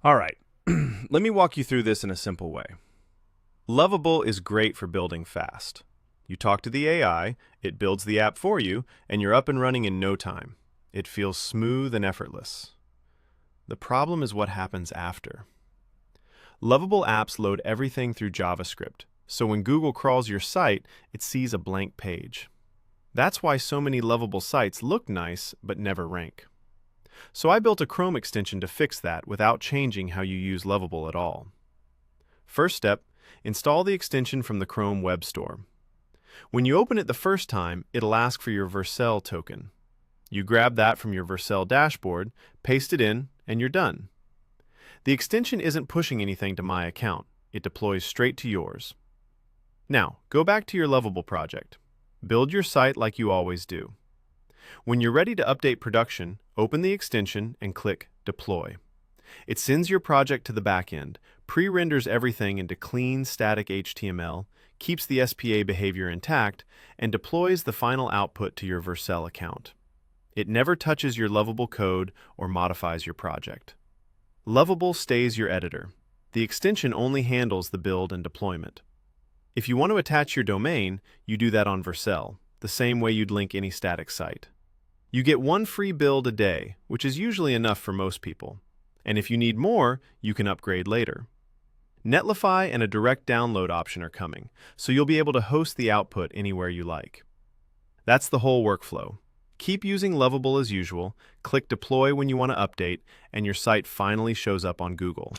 All right, let me walk you through this in a simple way. Lovable is great for building fast. You talk to the AI, it builds the app for you, and you're up and running in no time. It feels smooth and effortless. The problem is what happens after. Lovable apps load everything through JavaScript, so when Google crawls your site, it sees a blank page. That's why so many Lovable sites look nice but never rank. So I built a Chrome extension to fix that without changing how you use Lovable at all. First step, install the extension from the Chrome Web Store. When you open it the first time, it'll ask for your Vercel token. You grab that from your Vercel dashboard, paste it in, and you're done. The extension isn't pushing anything to my account. It deploys straight to yours. Now, go back to your Lovable project. Build your site like you always do. When you're ready to update production, open the extension and click Deploy. It sends your project to the backend, pre-renders everything into clean, static HTML, keeps the SPA behavior intact, and deploys the final output to your Vercel account. It never touches your Lovable code or modifies your project. Lovable stays your editor. The extension only handles the build and deployment. If you want to attach your domain, you do that on Vercel, the same way you'd link any static site. You get one free build a day, which is usually enough for most people. And if you need more, you can upgrade later. Netlify and a direct download option are coming, so you'll be able to host the output anywhere you like. That's the whole workflow. Keep using Lovable as usual, click Deploy when you want to update, and your site finally shows up on Google.